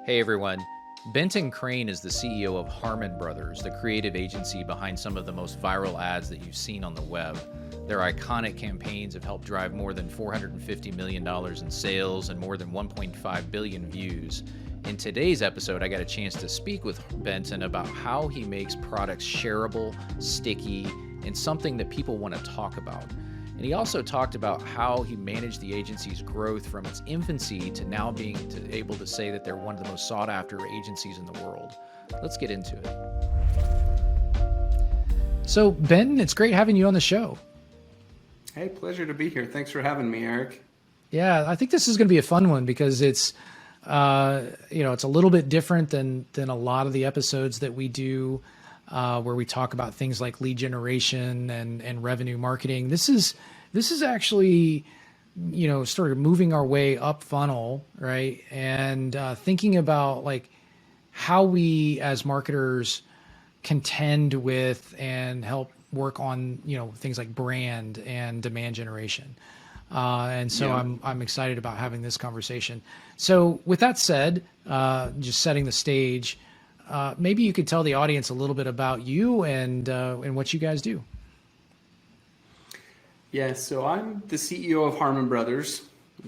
Hey everyone. Benton Crane is the CEO of Harmon Brothers, the creative agency behind some of the most viral ads that you've seen on the web. Their iconic campaigns have helped drive more than $450 million in sales and more than 1.5 billion views. In today's episode, I got a chance to speak with Benton about how he makes products shareable, sticky, and something that people want to talk about. And he also talked about how he managed the agency's growth from its infancy to now being able to say that they're one of the most sought after agencies in the world. Let's get into it. So, Ben, it's great having you on the show. Hey, pleasure to be here. Thanks for having me, Eric. Yeah, I think this is going to be a fun one because it's it's a little bit different than a lot of the episodes that we do where we talk about things like lead generation and revenue marketing. This is actually, sort of moving our way up funnel, right? And thinking about like how we as marketers contend with and help work on, things like brand and demand generation. And so Yeah. I'm excited about having this conversation. So with that said, just setting the stage, maybe you could tell the audience a little bit about you and what you guys do. Yeah, so I'm the CEO of Harmon Brothers.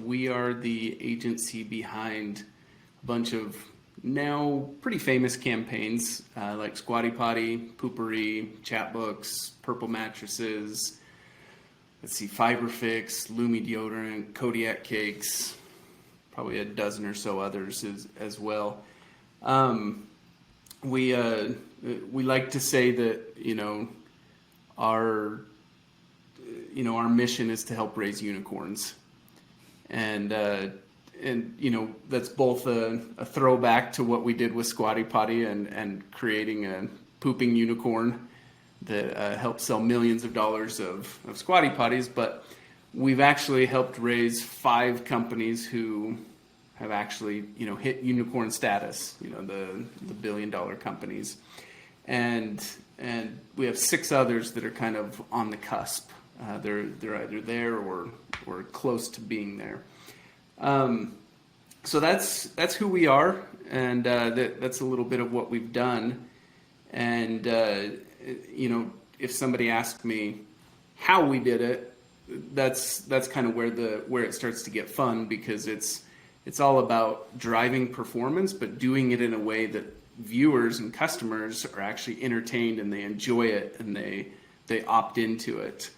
We are the agency behind a bunch of now pretty famous campaigns like Squatty Potty, Poo-Pourri, Chatbooks, Purple Mattresses, Fiber Fix, Lumi Deodorant, Kodiak Cakes, probably a dozen or so others as well. We like to say that our mission is to help raise unicorns, and that's both a throwback to what we did with Squatty Potty and creating a pooping unicorn that helped sell millions of dollars of Squatty Potties, but we've actually helped raise 5 companies who have actually, hit unicorn status, the billion-dollar companies. And we have 6 others that are kind of on the cusp. They're either there or close to being there. So that's who we are, and that's a little bit of what we've done. And if somebody asked me how we did it, that's kind of where it starts to get fun, because it's all about driving performance, but doing it in a way that viewers and customers are actually entertained and they enjoy it and they opt into it.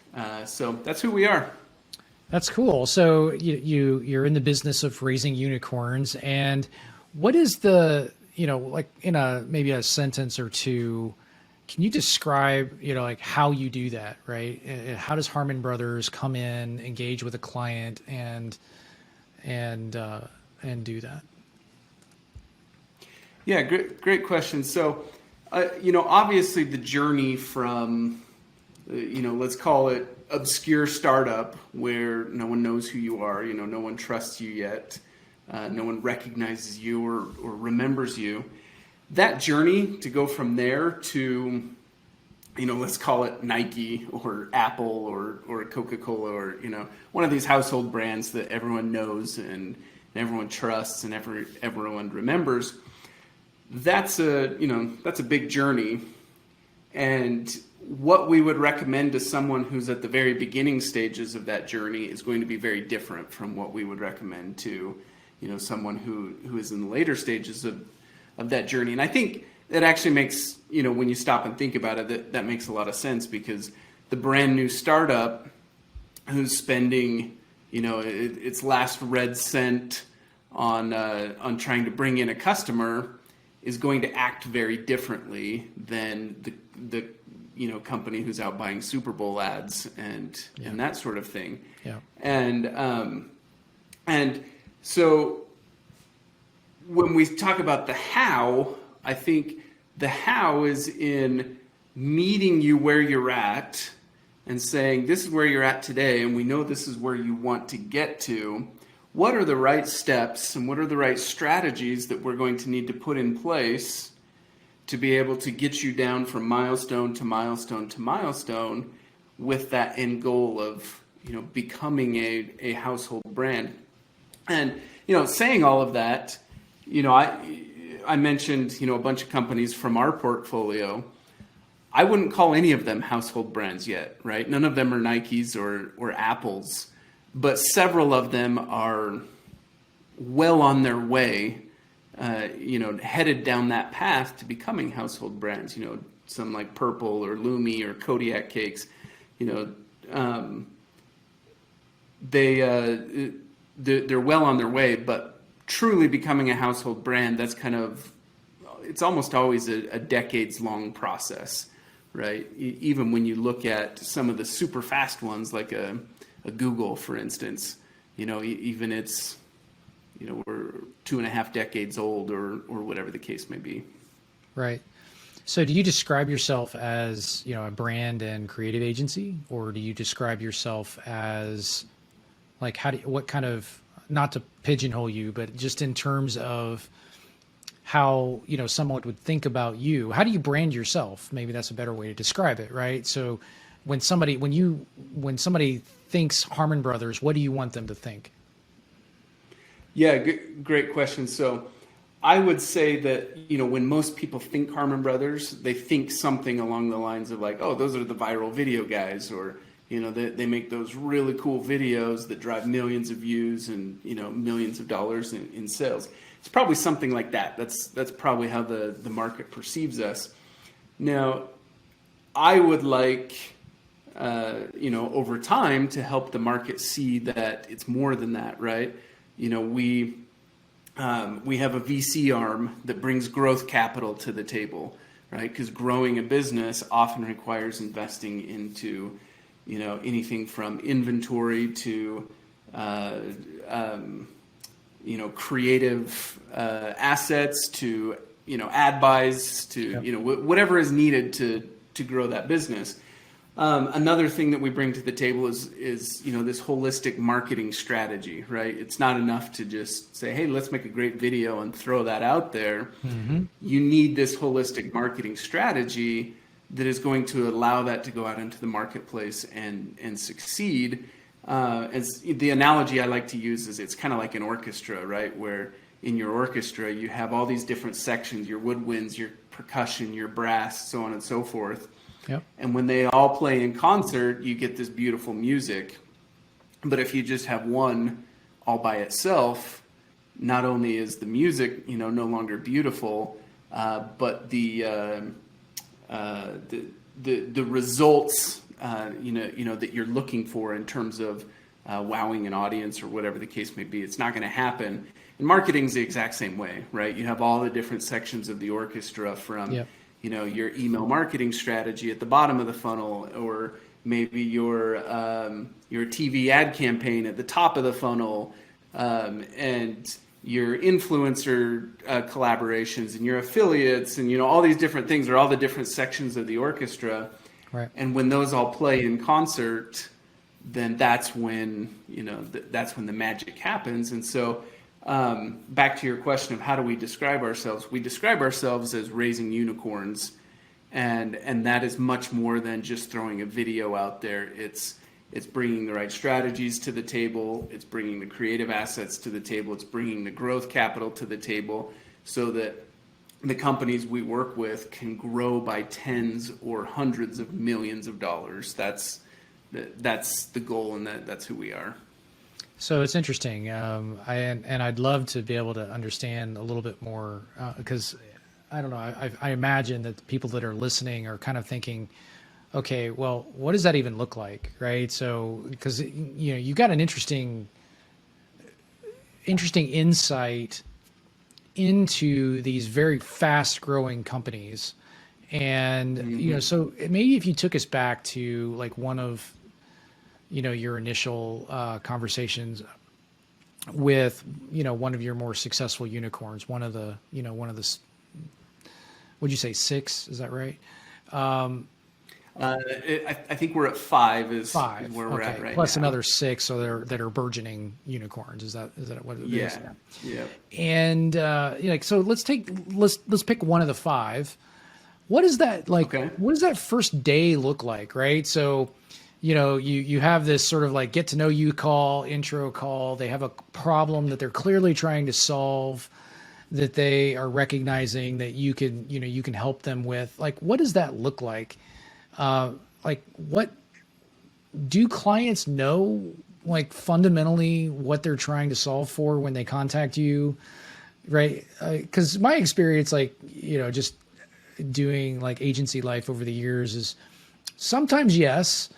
So that's who we are. That's cool. So you're in the business of raising unicorns, and what is the, like in maybe a sentence or two, can you describe, like how you do that, right? How does Harmon Brothers come in, engage with a client and do that? Yeah, great question. So, obviously the journey from, let's call it obscure startup where no one knows who you are, no one trusts you yet, no one recognizes you or remembers you. That journey to go from there to, let's call it Nike or Apple or Coca-Cola or, one of these household brands that everyone knows and everyone trusts and everyone remembers. That's a big journey. And what we would recommend to someone who's at the very beginning stages of that journey is going to be very different from what we would recommend to, someone who is in the later stages of that journey. And I think that actually makes, when you stop and think about it, that makes a lot of sense, because the brand new startup who's spending, its last red cent on trying to bring in a customer is going to act very differently than the company who's out buying Super Bowl ads and that sort of thing. Yeah. And so when we talk about the how, I think the how is in meeting you where you're at and saying, this is where you're at today, and we know this is where you want to get to. What are the right steps and what are the right strategies that we're going to need to put in place to be able to get you down from milestone to milestone to milestone with that end goal of, becoming a household brand. And, saying all of that, I mentioned, a bunch of companies from our portfolio. I wouldn't call any of them household brands yet, right? None of them are Nikes or Apples, but several of them are well on their way, headed down that path to becoming household brands. Some like Purple or Lumi or Kodiak Cakes, they're well on their way, but truly becoming a household brand, it's almost always a decades long process, right? Even when you look at some of the super fast ones, like a Google, for instance, even it's, we're 2.5 decades old or whatever the case may be. Right. So do you describe yourself as, a brand and creative agency, or do you describe yourself as like, what kind of, not to pigeonhole you, but just in terms of how, someone would think about you, how do you brand yourself? Maybe that's a better way to describe it. Right. So when somebody thinks Harmon Brothers, what do you want them to think? Yeah, great question. So I would say that, when most people think Harmon Brothers, they think something along the lines of like, oh, those are the viral video guys, or, they make those really cool videos that drive millions of views and, millions of dollars in sales. It's probably something like that. That's probably how the market perceives us. Now, I would like, over time to help the market see that it's more than that, right? We have a VC arm that brings growth capital to the table, right? Because growing a business often requires investing into, anything from inventory to, creative assets to, ad buys to, whatever is needed to grow that business. Another thing that we bring to the table is this holistic marketing strategy, right? It's not enough to just say, hey, let's make a great video and throw that out there. Mm-hmm. You need this holistic marketing strategy that is going to allow that to go out into the marketplace and succeed. As the analogy I like to use is it's kind of like an orchestra, right? Where in your orchestra, you have all these different sections, your woodwinds, your percussion, your brass, so on and so forth. Yep. And when they all play in concert, you get this beautiful music. But if you just have one all by itself, not only is the music, no longer beautiful, but the results, that you're looking for in terms of wowing an audience or whatever the case may be, it's not going to happen. And marketing's the exact same way, right? You have all the different sections of the orchestra from. Yep. Your email marketing strategy at the bottom of the funnel, or maybe your TV ad campaign at the top of the funnel, and your influencer collaborations and your affiliates, and all these different things are all the different sections of the orchestra. Right. And when those all play in concert, then that's when that's when the magic happens. And so. Back to your question of how do we describe ourselves? We describe ourselves as raising unicorns, and that is much more than just throwing a video out there. It's bringing the right strategies to the table. It's bringing the creative assets to the table. It's bringing the growth capital to the table so that the companies we work with can grow by tens or hundreds of millions of dollars. That's the goal, and that's who we are. So it's interesting. I'd love to be able to understand a little bit more because I don't know. I imagine that the people that are listening are kind of thinking, okay, well, what does that even look like, right? So because you got an interesting insight into these very fast growing companies, and mm-hmm. So maybe if you took us back to like one of your initial conversations with, one of your more successful unicorns, one of the, would you say 6? Is that right? I think we're at 5 is where we're at right Plus now. Another 6, so that are burgeoning unicorns. Is that what it is? Yeah. And so let's pick one of the 5. What is that like? Okay. What does that first day look like? Right. So, you have this sort of like get to know you call, intro call. They have a problem that they're clearly trying to solve. that they are recognizing that you can help them with? Like, what does that look like? Like, what do clients know, like, fundamentally what they're trying to solve for when they contact you? Right. Cause my experience, like, just doing like agency life over the years is sometimes yes.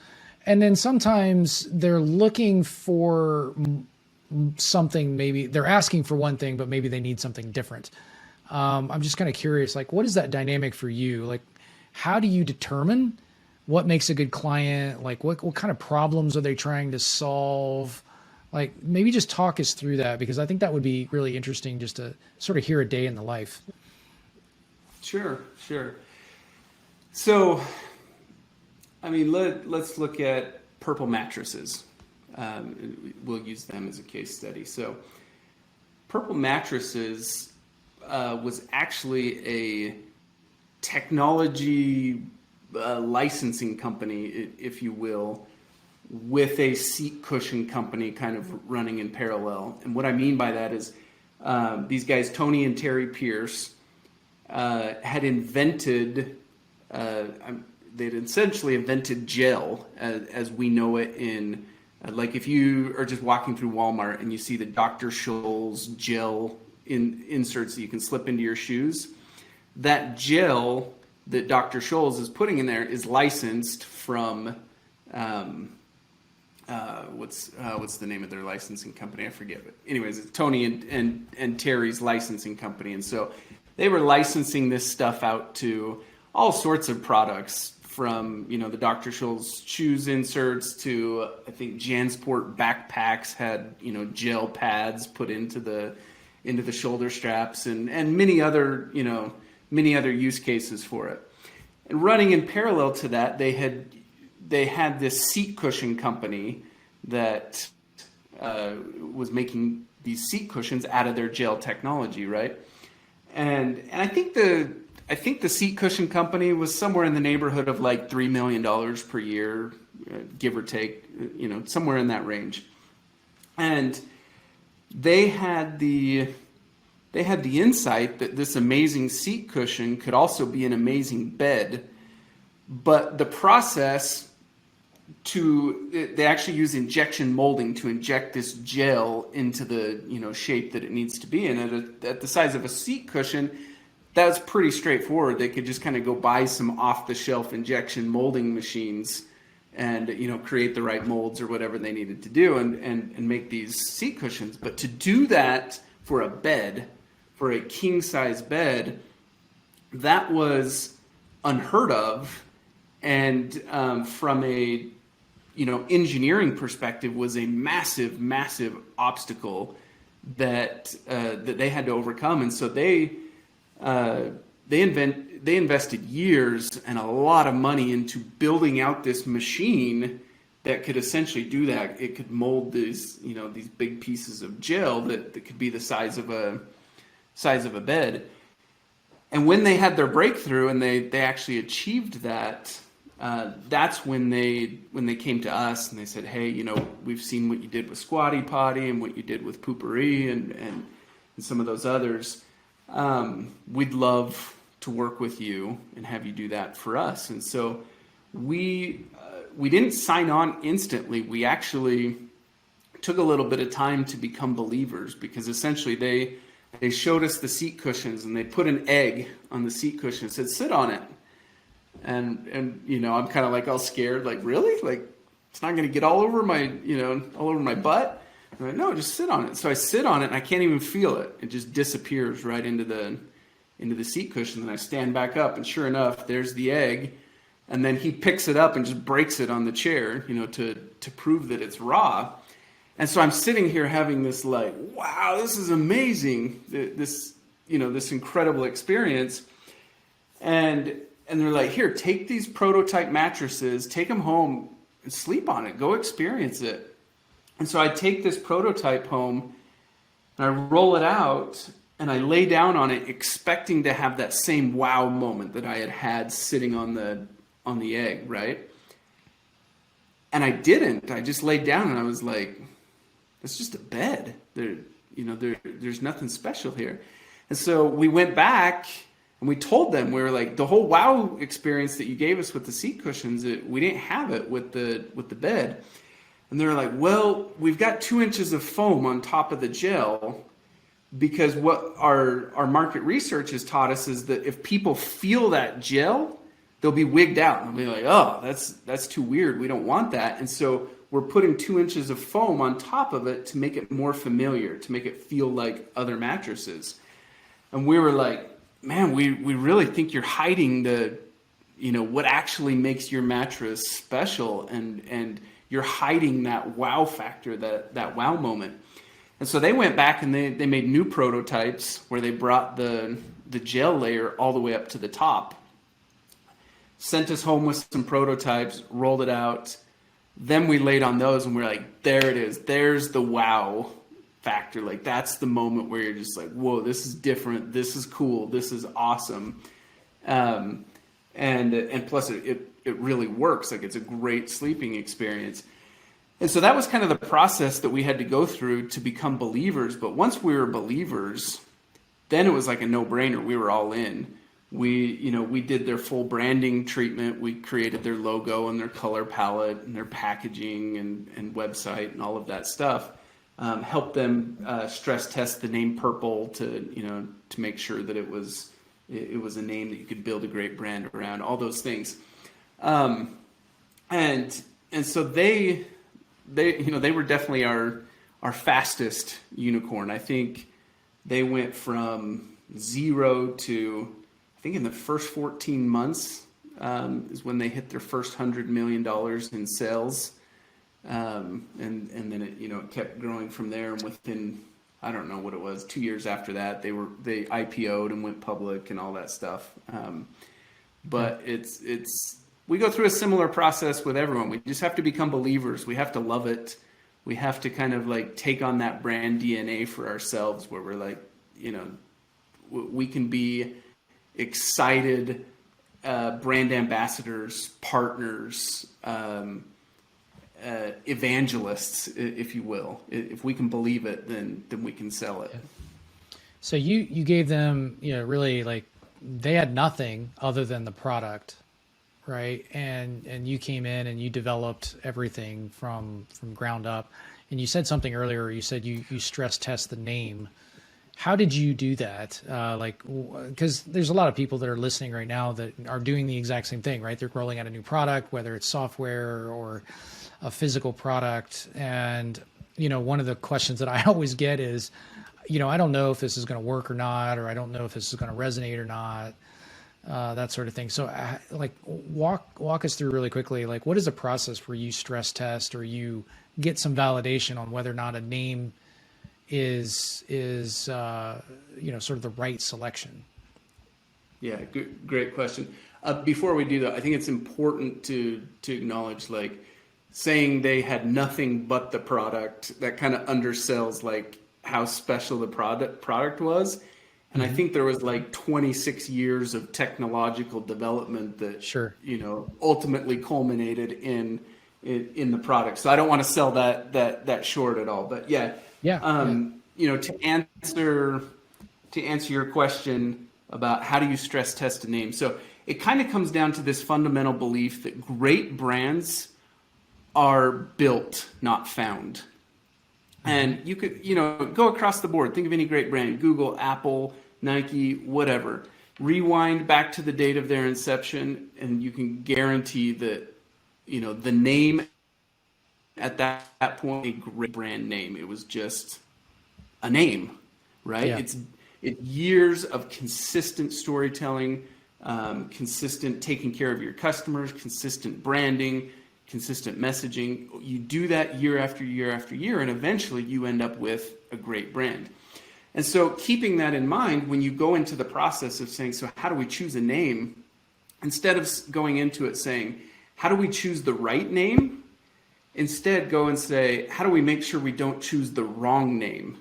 And then sometimes they're looking for something, maybe they're asking for one thing, but maybe they need something different. I'm just kind of curious, like, what is that dynamic for you? Like, how do you determine what makes a good client? Like, what kind of problems are they trying to solve? Like, maybe just talk us through that, because I think that would be really interesting just to sort of hear a day in the life. Sure. So, I mean, let's look at Purple Mattresses. We'll use them as a case study. So, Purple Mattresses was actually a technology licensing company, if you will, with a seat cushion company kind of running in parallel. And what I mean by that is these guys, Tony and Terry Pierce, had invented, they'd essentially invented gel as we know it in, like if you are just walking through Walmart and you see the Dr. Scholl's gel inserts that you can slip into your shoes, that gel that Dr. Scholl's is putting in there is licensed from, what's the name of their licensing company? I forget. But anyways, it's Tony and Terry's licensing company. And so they were licensing this stuff out to all sorts of products, from, the Dr. Scholl's shoes inserts to, I think, JanSport backpacks had, gel pads put into the shoulder straps, and many other use cases for it. And running in parallel to that, they had this seat cushion company that was making these seat cushions out of their gel technology, right? And I think the seat cushion company was somewhere in the neighborhood of like $3 million per year, give or take, somewhere in that range. And they had the insight that this amazing seat cushion could also be an amazing bed, but the process they actually use injection molding to inject this gel into the shape that it needs to be in. At the size of a seat cushion, that's pretty straightforward. They could just kind of go buy some off-the-shelf injection molding machines and create the right molds or whatever they needed to do and make these seat cushions. But to do that for a bed, for a king-size bed, that was unheard of, and from a engineering perspective, was a massive obstacle that they had to overcome. And so they invested years and a lot of money into building out this machine that could essentially do that. It could mold these big pieces of gel that could be the size of a bed. And when they had their breakthrough and they actually achieved that, that's when they came to us and they said, hey, we've seen what you did with Squatty Potty and what you did with Poo-Pourri and some of those others. We'd love to work with you and have you do that for us. And so we didn't sign on instantly. We actually took a little bit of time to become believers, because essentially they showed us the seat cushions and they put an egg on the seat cushion and said, sit on it. And I'm kind of like all scared, like, really? Like, it's not going to get all over my butt? I'm like, no, just sit on it. So I sit on it and I can't even feel it. It just disappears right into the seat cushion. And I stand back up and sure enough, there's the egg. And then he picks it up and just breaks it on the chair, to prove that it's raw. And so I'm sitting here having this like, wow, this is amazing. This incredible experience. And they're like, here, take these prototype mattresses, take them home and sleep on it. Go experience it. And so I take this prototype home and I roll it out and I lay down on it expecting to have that same wow moment that I had sitting on the egg, right? And I didn't. I just laid down and I was like, it's just a bed. There's nothing special here. And so we went back and we told them, we were like, the whole wow experience that you gave us with the seat cushions, we didn't have it with the bed. And they're like, well, we've got 2 inches of foam on top of the gel, because what our market research has taught us is that if people feel that gel, they'll be wigged out and they'll be like, oh, that's too weird. We don't want that. And so we're putting 2 inches of foam on top of it to make it more familiar, to make it feel like other mattresses. And we were like, man, we really think you're hiding what actually makes your mattress special, and you're hiding that wow factor, that wow moment. And so they went back and they made new prototypes where they brought the gel layer all the way up to the top, sent us home with some prototypes, rolled it out. Then we laid on those and we're like, there it is. There's the wow factor. Like, that's the moment where you're just like, whoa, this is different. This is cool. This is awesome. And plus it really works. Like, it's a great sleeping experience. And so that was kind of the process that we had to go through to become believers. But once we were believers, then it was like a no-brainer. We were all in. We did their full branding treatment. We created their logo and their color palette and their packaging and website and all of that stuff. Helped them stress test the name Purple to make sure that it was a name that you could build a great brand around. All those things, and so they were definitely our fastest unicorn. I think they went from 0 to, I think in the first 14 months is when they hit their first $100 million in sales. And then it kept growing from there. And within, I don't know what it was, 2 years after that, they IPO'd and went public and all that stuff. But we go through a similar process with everyone. We just have to become believers. We have to love it. We have to kind of like take on that brand DNA for ourselves, where we're like, we can be excited brand ambassadors, partners, evangelists, if you will. If we can believe it, then we can sell it. So you gave them, really, like, they had nothing other than the product, right? And you came in and you developed everything from ground up. And you said something earlier. You said you stress test the name. How did you do that? Because there's a lot of people that are listening right now that are doing the exact same thing, right? They're rolling out a new product, whether it's software or a physical product. And, one of the questions that I always get is, I don't know if this is going to work or not, or I don't know if this is going to resonate or not, that sort of thing. So walk us through really quickly, like, what is the process where you stress test or you get some validation on whether or not a name is sort of the right selection? Yeah, great question. Before we do that, I think it's important to acknowledge, like, saying they had nothing but the product, that kind of undersells like how special the product was. And I think there was like 26 years of technological development that ultimately culminated in the product. So I don't want to sell that short at all. But to answer your question about how do you stress test a name. So it kind of comes down to this fundamental belief that great brands are built, not found. And you could, go across the board. Think of any great brand: Google, Apple, Nike, whatever. Rewind back to the date of their inception, and you can guarantee that, the name at that point, a great brand name. It was just a name, right? Yeah. It's years of consistent storytelling, consistent taking care of your customers, consistent branding, consistent messaging. You do that year after year after year, and eventually you end up with a great brand. And so keeping that in mind, when you go into the process of saying, so how do we choose a name? Instead of going into it saying, how do we choose the right name? Instead, go and say, how do we make sure we don't choose the wrong name?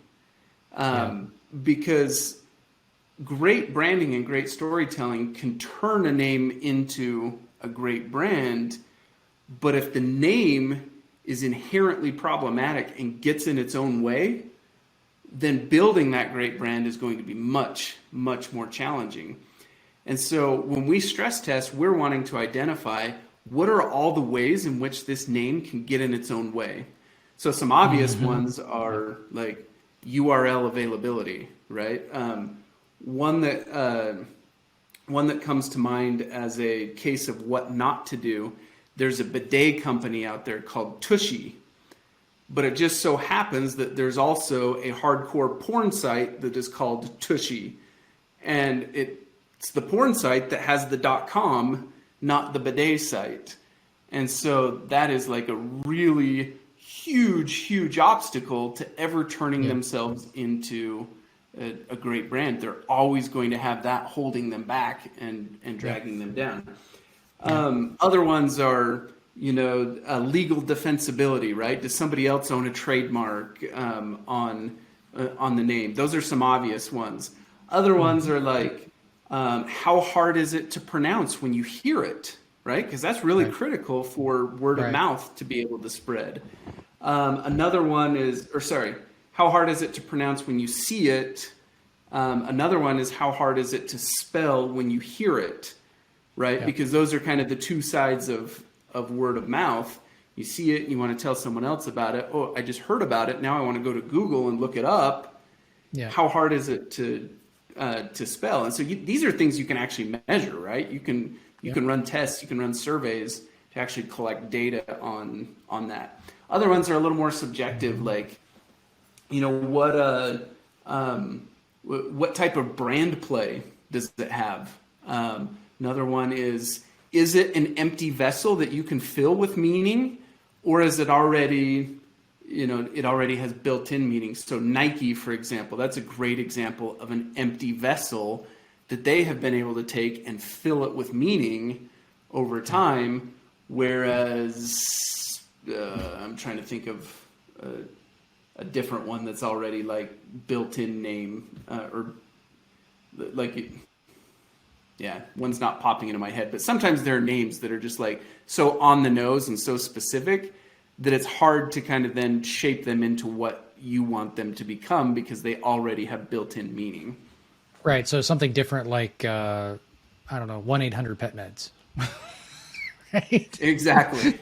Because great branding and great storytelling can turn a name into a great brand. But if the name is inherently problematic and gets in its own way, then building that great brand is going to be much, much more challenging. And so when we stress test, we're wanting to identify what are all the ways in which this name can get in its own way. So some obvious ones are like URL availability, right? One that comes to mind as a case of what not to do, there's a bidet company out there called Tushy. But it just so happens that there's also a hardcore porn site that is called Tushy. And it's the porn site that has the .com, not the bidet site. And so that is like a really huge obstacle to ever turning themselves into a great brand. They're always going to have that holding them back and dragging them down. Other ones are, legal defensibility, right? Does somebody else own a trademark on the name? Those are some obvious ones. Other ones are like, how hard is it to pronounce when you hear it, right? Because that's really critical for word of mouth to be able to spread. Another one is, how hard is it to pronounce when you see it? Another one is how hard is it to spell when you hear it, right? Yeah. Because those are kind of the two sides of word of mouth. You see it and you want to tell someone else about it. Oh, I just heard about it. Now I want to go to Google and look it up. Yeah. How hard is it to spell? And so these are things you can actually measure, right? You can run tests, you can run surveys to actually collect data on that. Other ones are a little more subjective, like, what type of brand play does it have? Another one is it an empty vessel that you can fill with meaning, or is it already, it already has built-in meaning? So Nike, for example, that's a great example of an empty vessel that they have been able to take and fill it with meaning over time, whereas I'm trying to think of a different one that's already like built-in name one's not popping into my head, but sometimes there are names that are just like so on the nose and so specific that it's hard to kind of then shape them into what you want them to become because they already have built-in meaning. Right. So something different like, 1-800-PET-MEDS. Right? Exactly.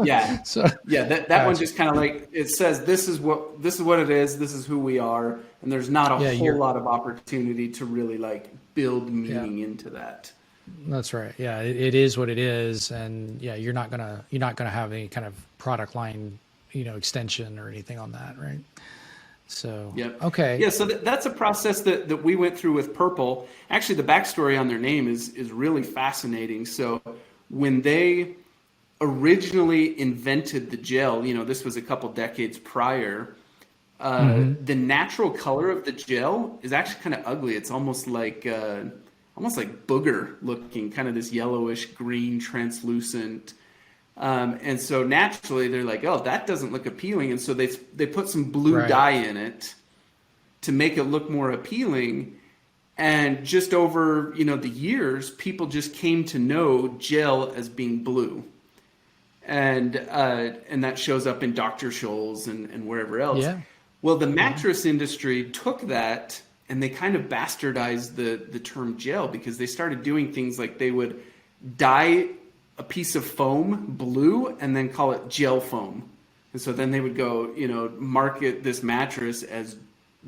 Yeah. That gotcha. One just kind of like, it says, this is what it is. This is who we are. And there's not a whole lot of opportunity to really like build meaning into that. That's right. Yeah. It is what it is. And you're not going to have any kind of product line, extension or anything on that. Right. So, okay. Yeah. So that's a process that we went through with Purple. Actually, the backstory on their name is really fascinating. So when they originally invented the gel, this was a couple decades prior, the natural color of the gel is actually kind of ugly. It's almost like booger looking, kind of this yellowish green translucent. And so naturally they're like, oh, that doesn't look appealing. And so they put some blue dye in it to make it look more appealing. And just over, the years, people just came to know gel as being blue. And that shows up in Dr. Scholl's and wherever else. Yeah. Well, the mattress industry took that and they kind of bastardized the term gel because they started doing things like they would dye a piece of foam blue and then call it gel foam. And so then they would go, market this mattress as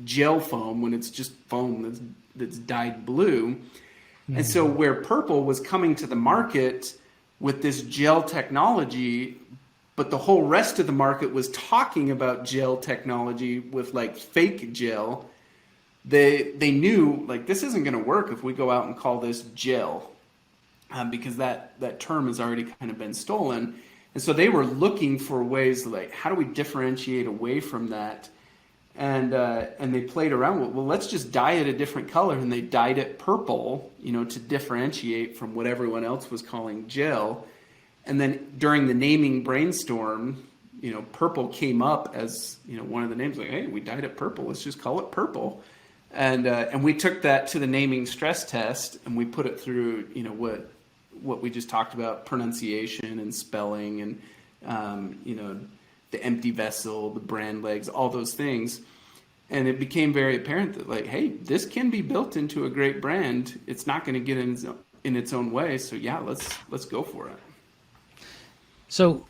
gel foam when it's just foam that's dyed blue. Mm-hmm. And so where Purple was coming to the market with this gel technology, but the whole rest of the market was talking about gel technology with like fake gel, they knew like this isn't going to work if we go out and call this gel, because that term has already kind of been stolen. And so they were looking for ways like, how do we differentiate away from that? And they played around with, well, let's just dye it a different color. And they dyed it purple, to differentiate from what everyone else was calling gel. And then during the naming brainstorm, purple came up as, one of the names, like, hey, we dyed it purple. Let's just call it purple. And we took that to the naming stress test and we put it through, what we just talked about, pronunciation and spelling and, the empty vessel, the brand legs, all those things. And it became very apparent that like, hey, this can be built into a great brand. It's not going to get in its own way. So yeah, let's go for it. So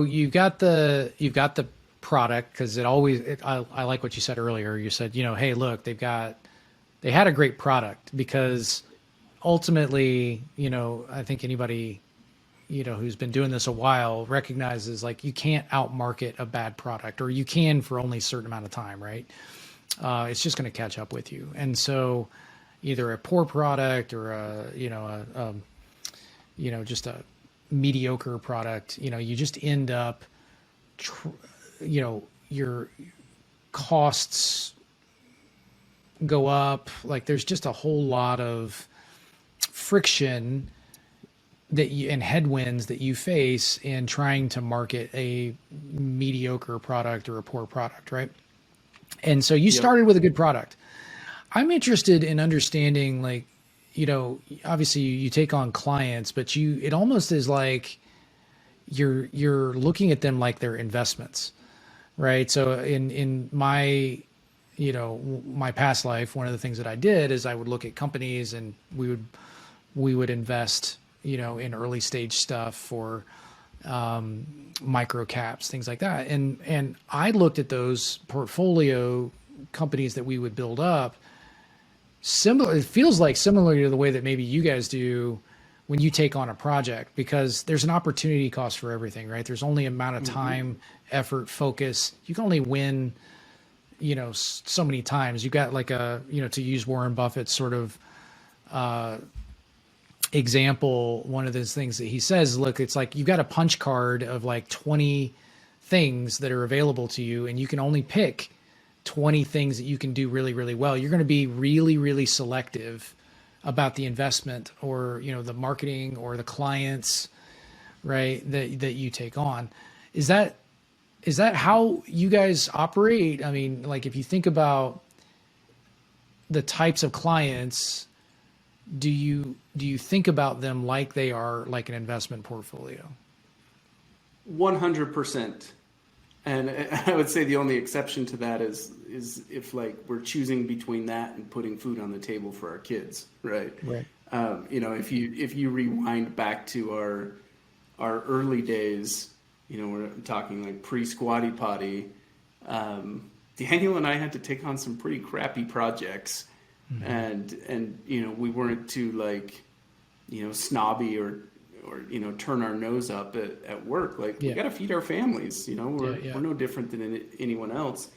you've got the product, because I like what you said earlier. You said, hey, look, they had a great product, because ultimately, I think anybody, who's been doing this a while recognizes like you can't outmarket a bad product, or you can for only a certain amount of time, right? It's just going to catch up with you. And so either a poor product or just a mediocre product, you just end up, your costs go up. Like there's just a whole lot of friction and headwinds that you face in trying to market a mediocre product or a poor product, right? And so you started with a good product. I'm interested in understanding, like, obviously you take on clients, but it almost is like you're looking at them like they're investments, right? So in my, my past life, one of the things that I did is I would look at companies, and we would invest, in early stage stuff for micro caps, things like that. And I looked at those portfolio companies that we would build up. It feels like similar to the way that maybe you guys do when you take on a project, because there's an opportunity cost for everything, right? There's only amount of time, effort, focus. You can only win, so many times. You got like to use Warren Buffett's sort of example, one of those things that he says, look, it's like you've got a punch card of like 20 things that are available to you, and you can only pick 20 things that you can do really, really well. You're going to be really, really selective about the investment, or, the marketing, or the clients, right, that you take on. Is that how you guys operate? I mean, like if you think about the types of clients, do you think about them like they are like an investment portfolio? 100%. And I would say the only exception to that is if like we're choosing between that and putting food on the table for our kids, right? Right. If you rewind back to our early days, we're talking like pre-Squatty Potty. Daniel and I had to take on some pretty crappy projects, and we weren't too like snobby or turn our nose up at work. Like we got to feed our families, we're no different than anyone else.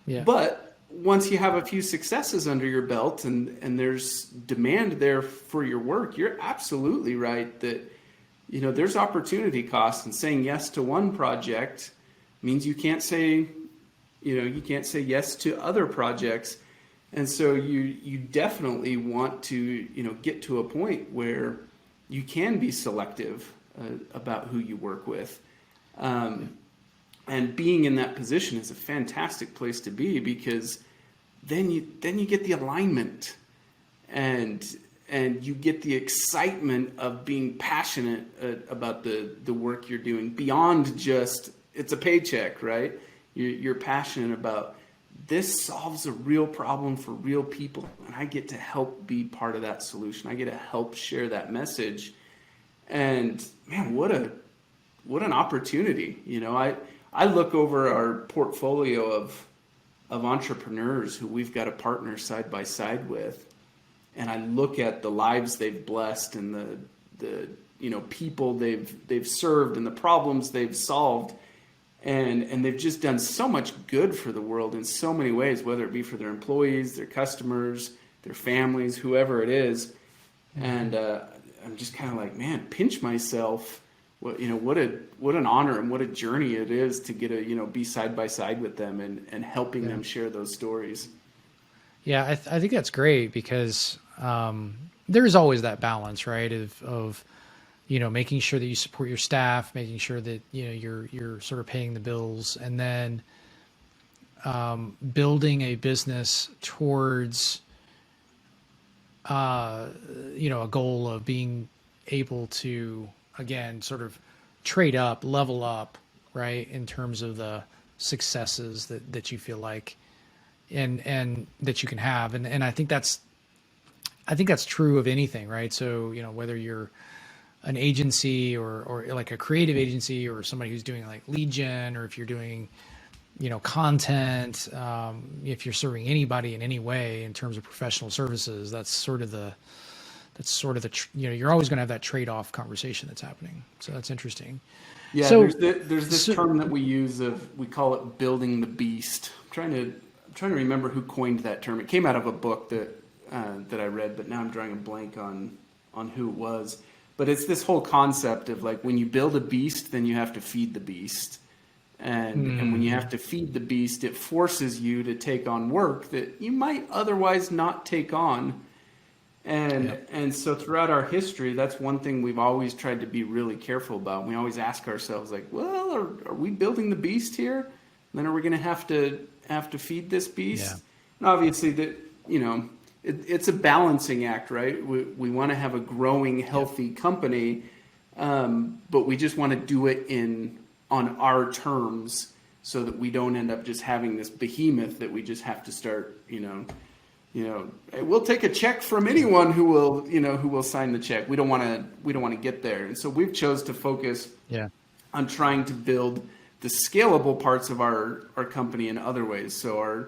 Yeah. But once you have a few successes under your belt and there's demand there for your work, you're absolutely right that, there's opportunity costs, and saying yes to one project means you can't say yes to other projects. And so you definitely want to, get to a point where you can be selective about who you work with. And being in that position is a fantastic place to be, because then you get the alignment and you get the excitement of being passionate about the work you're doing beyond just it's a paycheck, right? You're passionate about this solves a real problem for real people, and I get to help be part of that solution. I get to help share that message. And man, what an opportunity. I look over our portfolio of entrepreneurs who we've got to partner side by side with, and I look at the lives they've blessed and the people they've served and the problems they've solved. And they've just done so much good for the world in so many ways, whether it be for their employees, their customers, their families, whoever it is. And I'm just kind of like, man, pinch myself. What an honor and what a journey it is to get to be side by side with them and helping them share those stories. Yeah, I think that's great, because there's always that balance, right? Of making sure that you support your staff, making sure that, you're sort of paying the bills, and then building a business towards, a goal of being able to, again, sort of trade up, level up, right? In terms of the successes that you feel like and that you can have. And I think that's true of anything, right? So, whether you're an agency or like a creative agency or somebody who's doing like lead gen, or if you're doing, content, if you're serving anybody in any way in terms of professional services, that's sort of the you're always going to have that trade-off conversation that's happening. So that's interesting. Yeah, So there's this term that we use we call it building the beast. I'm trying to remember who coined that term. It came out of a book that I read, but now I'm drawing a blank on who it was. But it's this whole concept of like, when you build a beast, then you have to feed the beast. And when you have to feed the beast, it forces you to take on work that you might otherwise not take on. And so throughout our history, that's one thing we've always tried to be really careful about. We always ask ourselves, like, well, are we building the beast here? And then are we going to have to feed this beast? Yeah. And obviously that, it's a balancing act, right? We want to have a growing, healthy company, but we just want to do it on our terms, so that we don't end up just having this behemoth that we just have to start, we'll take a check from anyone who will sign the check. We don't want to get there. And so we've chose to focus on trying to build the scalable parts of our company in other ways. So our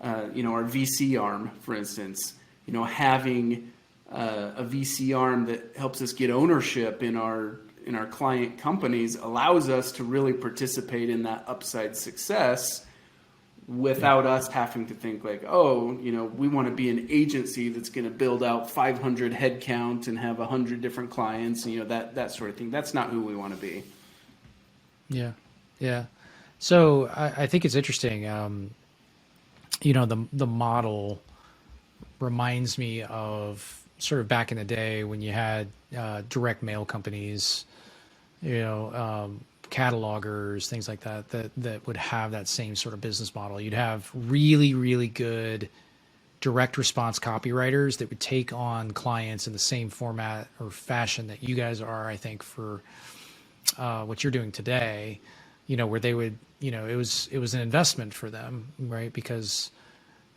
VC arm, for instance, having a VC arm that helps us get ownership in our client companies allows us to really participate in that upside success without us having to think like, we want to be an agency that's going to build out 500 headcount and have 100 different clients, that sort of thing. That's not who we want to be. Yeah. Yeah. So I think it's interesting. The model reminds me of sort of back in the day when you had direct mail companies, catalogers, things like that would have that same sort of business model. You'd have really, really good direct response copywriters that would take on clients in the same format or fashion that you guys are, I think, for what you're doing today, where they would, it was an investment for them, right? Because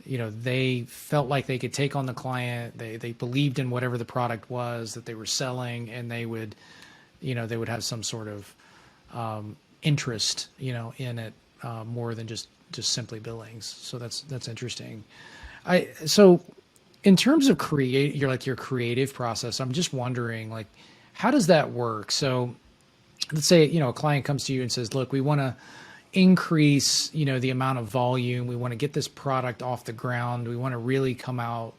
they felt like they could take on the client. They believed in whatever the product was that they were selling, and they would have some sort of interest, in it more than just simply billings. So that's interesting. So in terms of your creative process, I'm just wondering, like, how does that work? So let's say, a client comes to you and says, look, we want to increase, the amount of volume. We want to get this product off the ground. We want to really come out,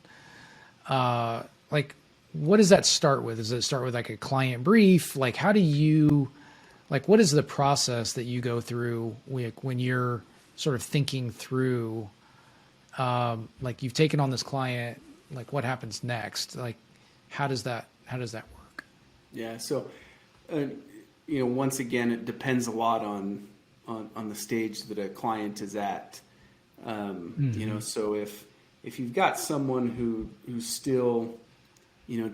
what does that start with? Does it start with like a client brief? Like, what is the process that you go through when you're sort of thinking through, like, you've taken on this client, like, what happens next? Like, how does that work? Yeah. So, once again, it depends a lot on the stage that a client is at. So if you've got someone who's still,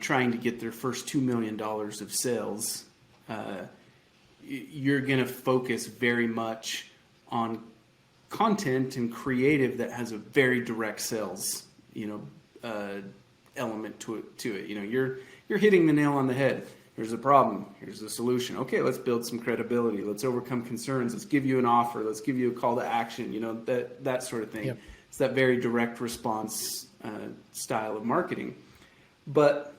trying to get their first $2 million of sales, you're going to focus very much on content and creative that has a very direct sales, element to it. You're hitting the nail on the head. Here's a problem. Here's a solution. Okay, let's build some credibility. Let's overcome concerns. Let's give you an offer. Let's give you a call to action. That sort of thing. Yep. It's that very direct response style of marketing. But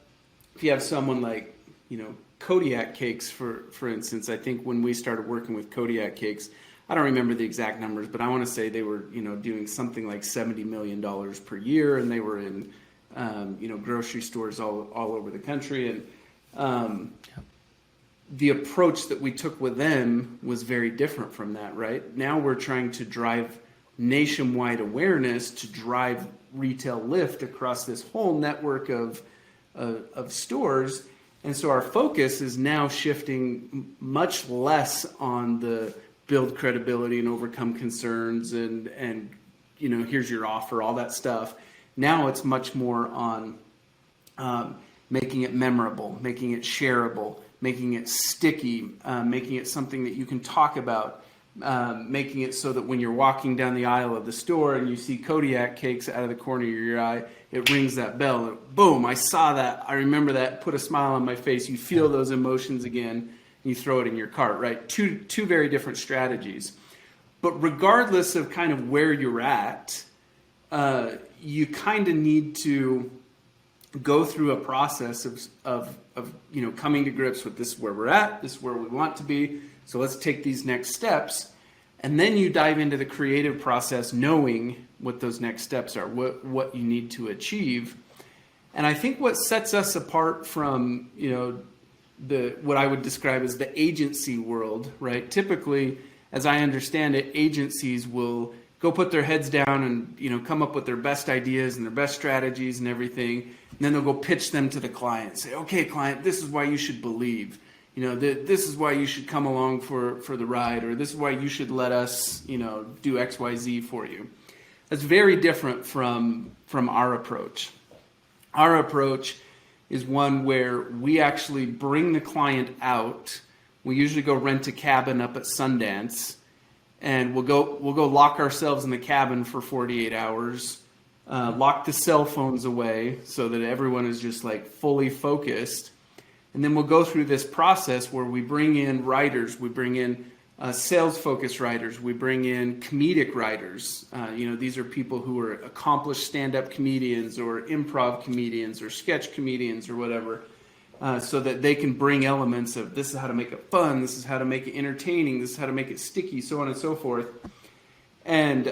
if you have someone like, Kodiak Cakes, for instance, I think when we started working with Kodiak Cakes, I don't remember the exact numbers, but I want to say they were, doing something like $70 million per year, and they were in, grocery stores all over the country. And the approach that we took with them was very different from that, right? Now we're trying to drive nationwide awareness to drive retail lift across this whole network of stores. And so our focus is now shifting much less on the build credibility and overcome concerns and here's your offer, all that stuff. Now it's much more on making it memorable, making it shareable, making it sticky, making it something that you can talk about making it so that when you're walking down the aisle of the store and you see Kodiak cakes out of the corner of your eye, it rings that bell. And boom, I saw that. I remember that. Put a smile on my face. You feel those emotions again. And you throw it in your cart, right? Two very different strategies. But regardless of kind of where you're at, you kind of need to go through a process of coming to grips with this is where we're at, this is where we want to be. So let's take these next steps. And then you dive into the creative process knowing what those next steps are, what you need to achieve. And I think what sets us apart from, what I would describe as the agency world, right? Typically, as I understand it, agencies will go put their heads down and, come up with their best ideas and their best strategies and everything. And then they'll go pitch them to the client. Say, okay, client, this is why you should believe. This is why you should come along for the ride, or this is why you should let us, do X, Y, Z for you. That's very different from our approach. Our approach is one where we actually bring the client out. We usually go rent a cabin up at Sundance, and we'll go lock ourselves in the cabin for 48 hours, lock the cell phones away so that everyone is just like fully focused. And then we'll go through this process where we bring in writers, we bring in sales-focused writers, we bring in comedic writers. These are people who are accomplished stand-up comedians or improv comedians or sketch comedians or whatever, so that they can bring elements of this is how to make it fun, this is how to make it entertaining, this is how to make it sticky, so on and so forth. And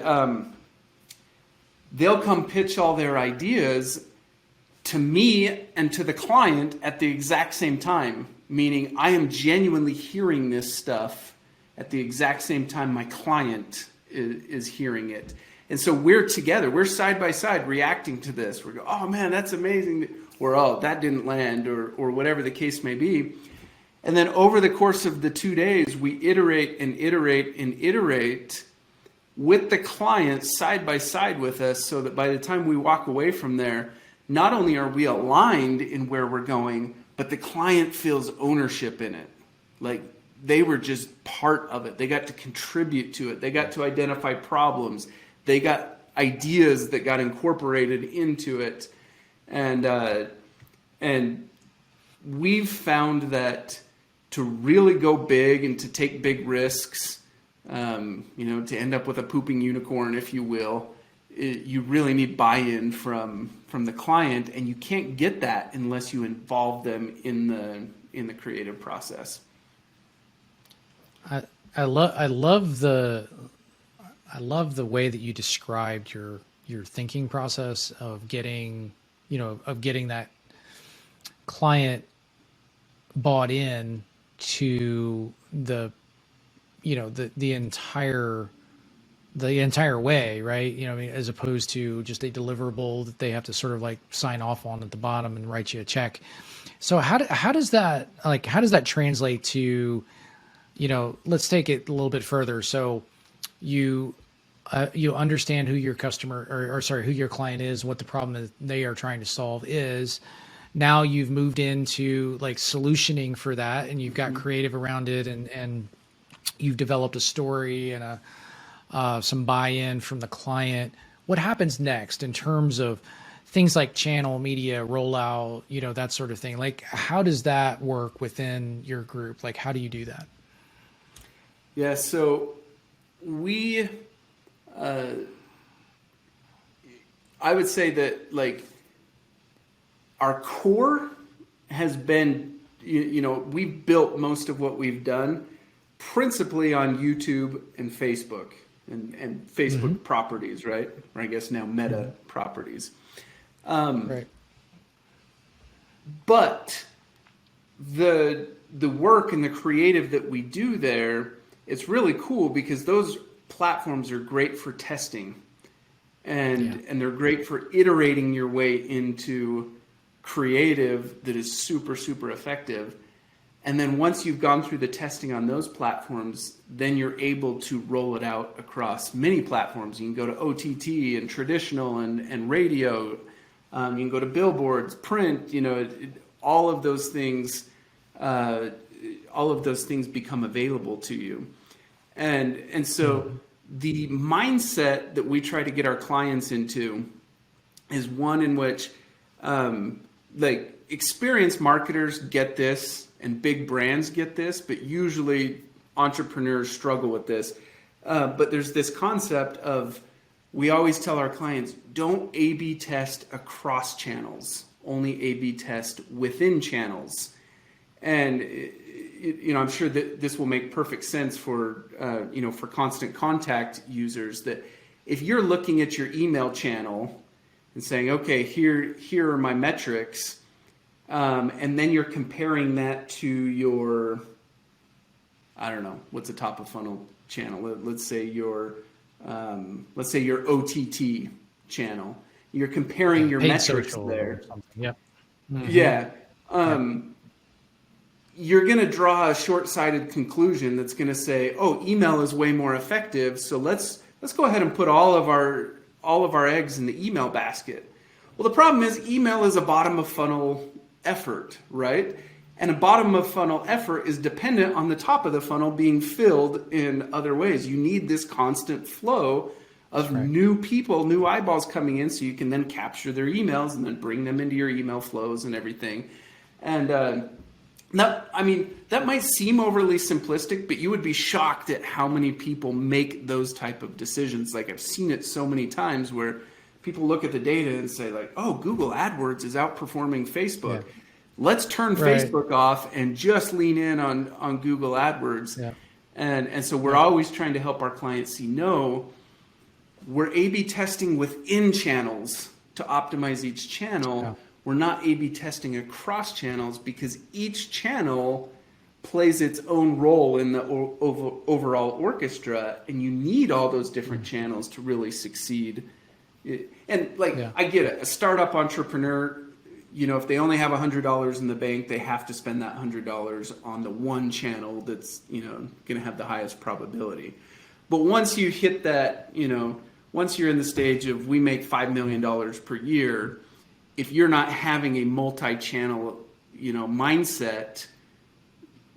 they'll come pitch all their ideas to me and to the client at the exact same time, meaning I am genuinely hearing this stuff at the exact same time my client is hearing it. And so we're together, we're side by side reacting to this. We're going, oh man, that's amazing. Or, oh, that didn't land, or whatever the case may be. And then over the course of the 2 days, we iterate and iterate and iterate with the client side by side with us, so that by the time we walk away from there, not only are we aligned in where we're going, but the client feels ownership in it. Like they were just part of it. They got to contribute to it. They got to identify problems. They got ideas that got incorporated into it. And we've found that to really go big and to take big risks, to end up with a pooping unicorn, if you will, you really need buy-in from the client, and you can't get that unless you involve them in the creative process. I love the way that you described your thinking process of getting that client bought in to the entire way, right? As opposed to just a deliverable that they have to sort of like sign off on at the bottom and write you a check. So how does that translate to, let's take it a little bit further. So you understand who your customer who your client is, what the problem that they are trying to solve is. Now you've moved into like solutioning for that, and you've got creative around it, and you've developed a story and some buy-in from the client. What happens next in terms of things like channel, media, rollout, that sort of thing? Like, how does that work within your group? Like, how do you do that? Yeah, so we, I would say that like our core has been, we've built most of what we've done principally on YouTube and Facebook and Facebook properties, right? Or I guess now Meta properties. Right. But the work and the creative that we do there, it's really cool because those platforms are great for testing and they're great for iterating your way into creative that is super, super effective. And then once you've gone through the testing on those platforms, then you're able to roll it out across many platforms. You can go to OTT and traditional and radio. You can go to billboards, print, all of those things become available to you. And so the mindset that we try to get our clients into is one in which like experienced marketers get this and big brands get this, but usually entrepreneurs struggle with this. But there's this concept of, we always tell our clients, don't A/B test across channels, only A/B test within channels. And I'm sure that this will make perfect sense for for constant contact users, that if you're looking at your email channel and saying, okay, here are my metrics, and then you're comparing that to your, I don't know, what's a top of funnel channel? Let's say your OTT channel. You're comparing your metrics there. Yep. Mm-hmm. Yeah. You're going to draw a short-sighted conclusion that's going to say, oh, email is way more effective, so let's go ahead and put all of our eggs in the email basket. Well, the problem is email is a bottom of funnel effort, right? And a bottom of funnel effort is dependent on the top of the funnel being filled in other ways. You need this constant flow of new people, new eyeballs coming in, so you can then capture their emails and then bring them into your email flows and everything. And that might seem overly simplistic, but you would be shocked at how many people make those type of decisions. Like, I've seen it so many times where people look at the data and say, like, oh, Google AdWords is outperforming Facebook. Yeah. Let's turn Facebook off and just lean in on Google AdWords. Yeah. And so we're always trying to help our clients see, no, we're A/B testing within channels to optimize each channel. Yeah. We're not A/B testing across channels, because each channel plays its own role in the overall orchestra, and you need all those different channels to really succeed. And I get it. A startup entrepreneur, if they only have $100 in the bank, they have to spend that $100 on the one channel that's, going to have the highest probability. But once you hit that, once you're in the stage of, we make $5 million per year, if you're not having a multi-channel, mindset,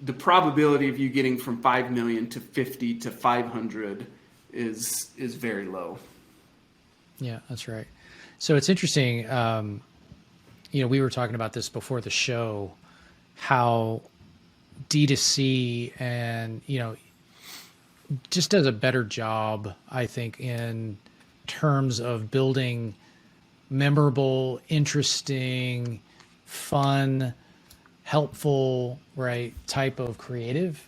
the probability of you getting from 5 million to 50 to 500 is very low. Yeah, that's right. So it's interesting. We were talking about this before the show, how D2C and, just does a better job, I think, in terms of building memorable, interesting, fun, helpful, type of creative,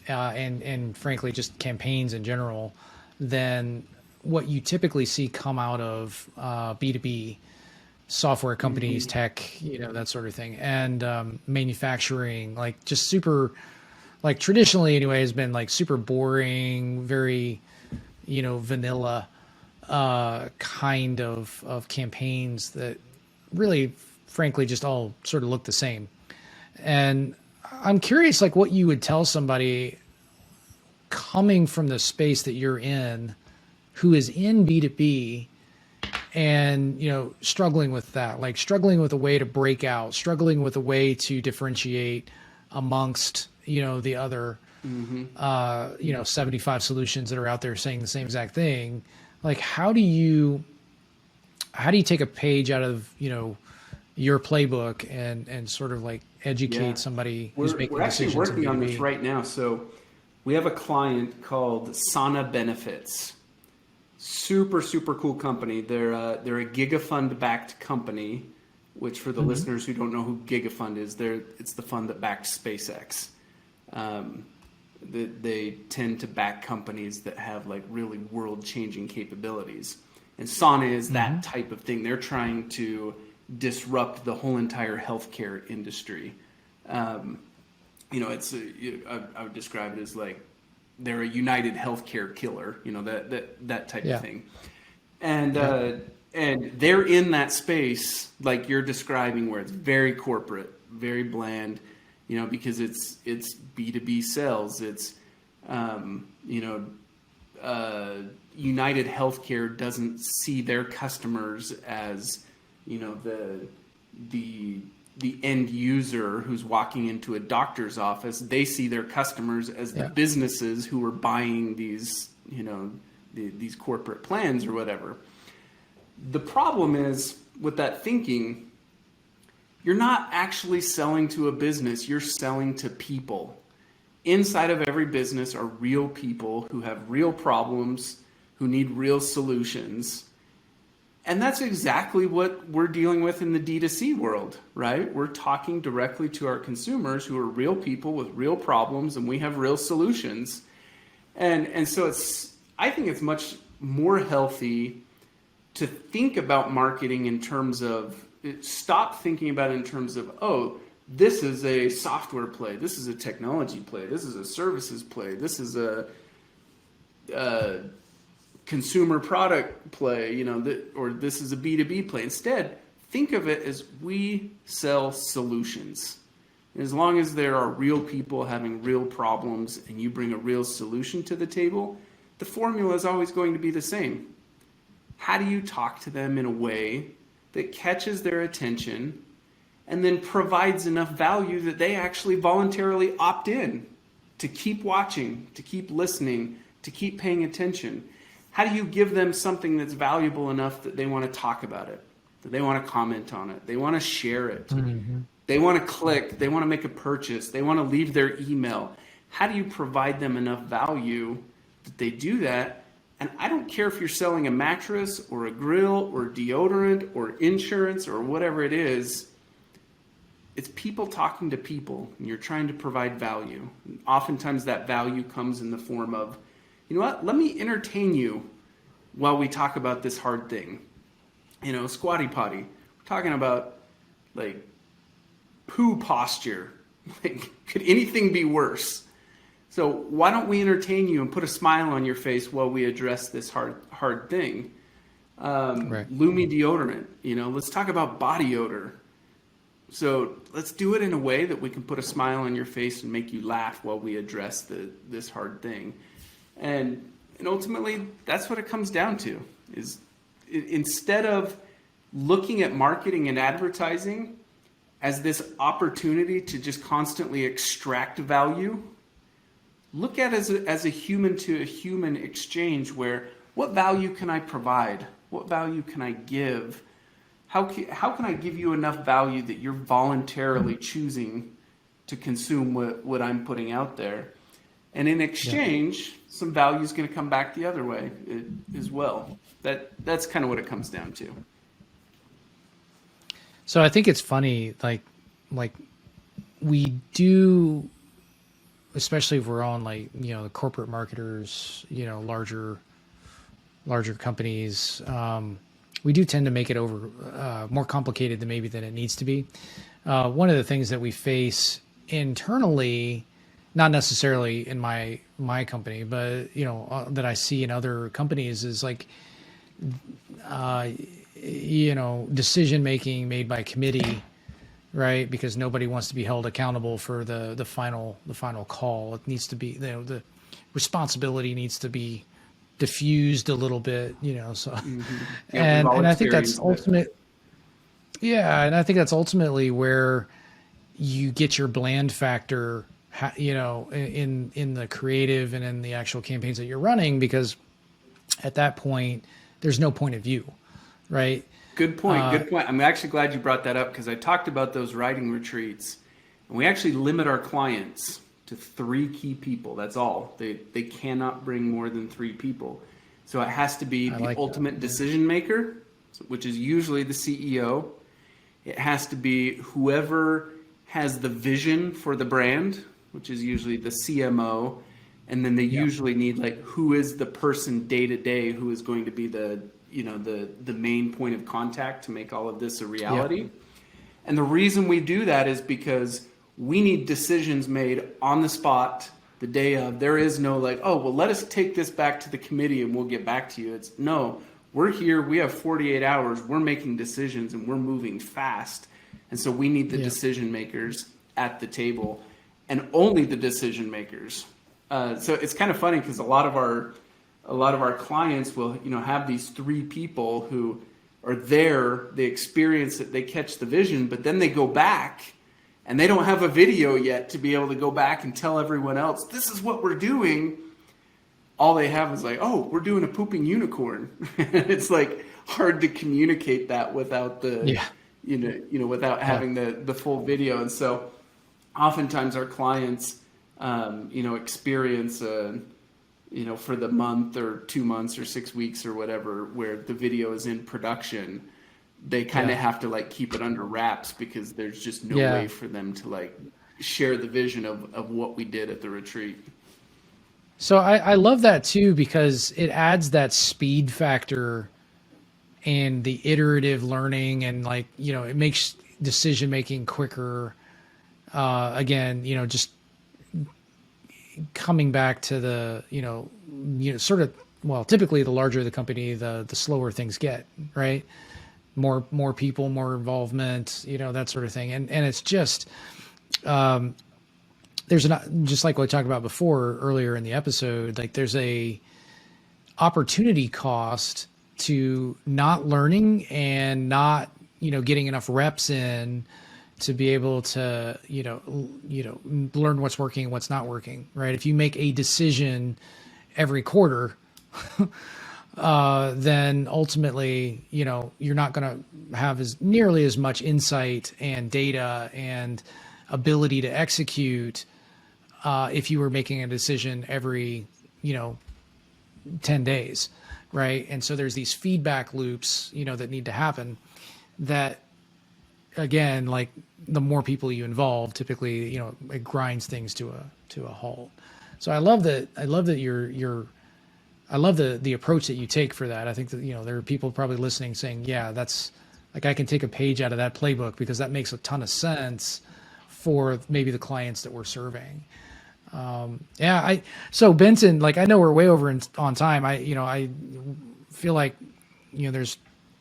and frankly, just campaigns in general, than what you typically see come out of B2B software companies, tech, that sort of thing, and manufacturing, just super, traditionally anyway, has been super boring, very, vanilla kind of campaigns that really, frankly, just all sort of look the same. And I'm curious, what you would tell somebody coming from the space that you're in, who is in B2B and, struggling with that, struggling with a way to break out, struggling with a way to differentiate amongst, the other, 75 solutions that are out there saying the same exact thing. How do you take a page out of, your playbook and sort of educate somebody who's making decisions? We're actually working on this right now. So we have a client called Sana Benefits. Super, super cool company. They're a GigaFund backed company, which for the listeners who don't know who GigaFund is, it's the fund that backed SpaceX. They tend to back companies that have really world-changing capabilities. And Sana is that type of thing. They're trying to disrupt the whole entire healthcare industry. I would describe it as they're a United Healthcare killer, that type of thing. And they're in that space like you're describing, where it's very corporate, very bland, because it's B2B sales. It's, United Healthcare doesn't see their customers as, the the end user who's walking into a doctor's office. They see their customers as the businesses who are buying these, these corporate plans or whatever. The problem is with that thinking, you're not actually selling to a business, you're selling to people. Inside of every business are real people who have real problems, who need real solutions. And that's exactly what we're dealing with in the D2C world, right? We're talking directly to our consumers who are real people with real problems, and we have real solutions. And so I think it's much more healthy to think about marketing in terms of, stop thinking about it in terms of, oh, this is a software play, this is a technology play, this is a services play, this is a consumer product play, or this is a B2B play. Instead, think of it as we sell solutions. And as long as there are real people having real problems and you bring a real solution to the table, the formula is always going to be the same. How do you talk to them in a way that catches their attention and then provides enough value that they actually voluntarily opt in to keep watching, to keep listening, to keep paying attention? How do you give them something that's valuable enough that they want to talk about it, that they want to comment on it, they want to share it, they want to click, they want to make a purchase, they want to leave their email? How do you provide them enough value that they do that? And I don't care if you're selling a mattress or a grill or deodorant or insurance or whatever it is. It's people talking to people, and you're trying to provide value. And oftentimes that value comes in the form of, you know what, let me entertain you while we talk about this hard thing. Squatty Potty. We're talking about like poo posture. Like, could anything be worse? So why don't we entertain you and put a smile on your face while we address this hard thing? Right. Lumi deodorant. Let's talk about body odor. So let's do it in a way that we can put a smile on your face and make you laugh while we address this hard thing. And ultimately, that's what it comes down to, is instead of looking at marketing and advertising as this opportunity to just constantly extract value, look at it as a human to a human exchange where, what value can I provide? What value can I give? How can I give you enough value that you're voluntarily choosing to consume what I'm putting out there? And in exchange, some value is going to come back the other way as well. That's kind of what it comes down to. So I think it's funny, like we do, especially if we're on the corporate marketers, larger companies, we do tend to make it more complicated than it needs to be. One of the things that we face internally, not necessarily in my company, but that I see in other companies, is decision making made by committee, right? Because nobody wants to be held accountable for the final call. It needs to be, the responsibility needs to be diffused a little bit, so and I think that's ultimate. Yeah, and I think that's ultimately where you get your bland factor, in the creative and in the actual campaigns that you're running, because at that point there's no point of view, right? Good point. I'm actually glad you brought that up, because I talked about those writing retreats, and we actually limit our clients to 3 key people. That's all. They cannot bring more than 3 people. So it has to be the ultimate decision maker, which is usually the CEO. It has to be whoever has the vision for the brand, which is usually the CMO. And then they usually need who is the person day to day who is going to be the main point of contact to make all of this a reality. Yep. And the reason we do that is because we need decisions made on the spot, the day of. There is no let us take this back to the committee and we'll get back to you. It's no, we're here, we have 48 hours, we're making decisions and we're moving fast. And so we need the decision makers at the table, and only the decision makers. So it's kind of funny, because a lot of our clients will have these 3 people who, are there, they experience it, they catch the vision, but then they go back and they don't have a video yet to be able to go back and tell everyone else, this is what we're doing. All they have is like, oh, we're doing a pooping unicorn. It's like hard to communicate that without the, without having the full video. And so oftentimes our clients, experience, for the month or 2 months or 6 weeks or whatever, where the video is in production, they kind of have to like keep it under wraps because there's just no way for them to like share the vision of what we did at the retreat. So I love that too, because it adds that speed factor and the iterative learning, and like, it makes decision making quicker. Again, just coming back to the, sort of, well, typically the larger the company, the slower things get, right? More people, more involvement, that sort of thing. And it's just, there's just like what I talked about before earlier in the episode, like there's a opportunity cost to not learning and not, getting enough reps in to be able to, learn what's working and what's not working, right? If you make a decision every quarter, then ultimately, you're not going to have nearly as much insight and data and ability to execute if you were making a decision every, 10 days, right? And so there's these feedback loops, that need to happen that, again, like the more people you involve, typically, it grinds things to a halt. So I love that I love the approach that you take for that. I think that, there are people probably listening saying, yeah, that's like, I can take a page out of that playbook because that makes a ton of sense for maybe the clients that we're serving. So Benton, like, I know we're way over on time. I feel like, there's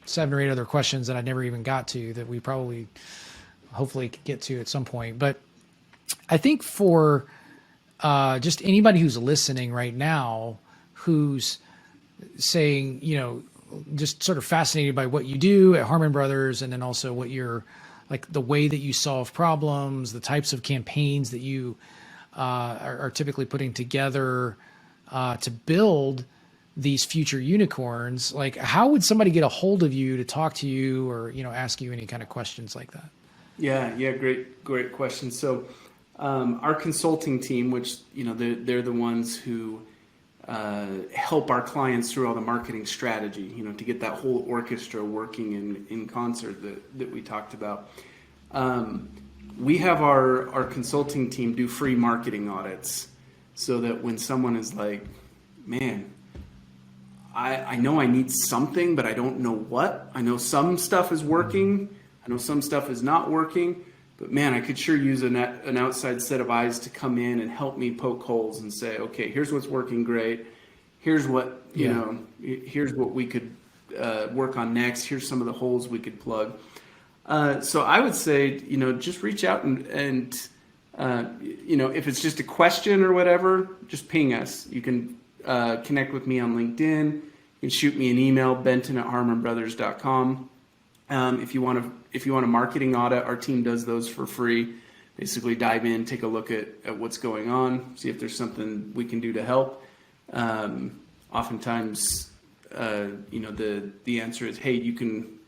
7 or 8 other questions that I never even got to that we probably, hopefully could get to at some point. But I think for just anybody who's listening right now, who's saying, just sort of fascinated by what you do at Harmon Brothers, and then also what you're like, the way that you solve problems, the types of campaigns that you are typically putting together to build these future unicorns. Like, how would somebody get a hold of you to talk to you or, ask you any kind of questions like that? Yeah, great question. So our consulting team, which, they're the ones who help our clients through all the marketing strategy, to get that whole orchestra working in concert that we talked about. We have our consulting team do free marketing audits so that when someone is like, man, I know I need something, but I don't know what. I know some stuff is working. I know some stuff is not working. But man, I could sure use an outside set of eyes to come in and help me poke holes and say, okay, here's what's working great. Here's what, here's what we could work on next. Here's some of the holes we could plug. So I would say, just reach out and if it's just a question or whatever, just ping us. You can connect with me on LinkedIn. You can shoot me an email, benton@harmonbrothers.com. If you want a marketing audit, our team does those for free. Basically dive in, take a look at what's going on, see if there's something we can do to help. Oftentimes, the answer is, hey, you can,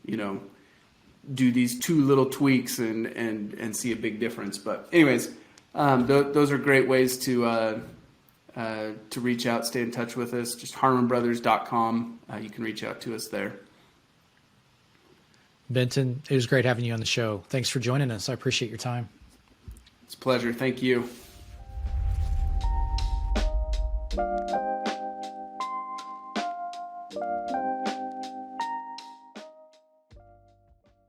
do these 2 little tweaks and see a big difference. But anyways, those are great ways to reach out, stay in touch with us. Just harmonbrothers.com. You can reach out to us there. Benton, it was great having you on the show. Thanks for joining us. I appreciate your time. It's a pleasure. Thank you.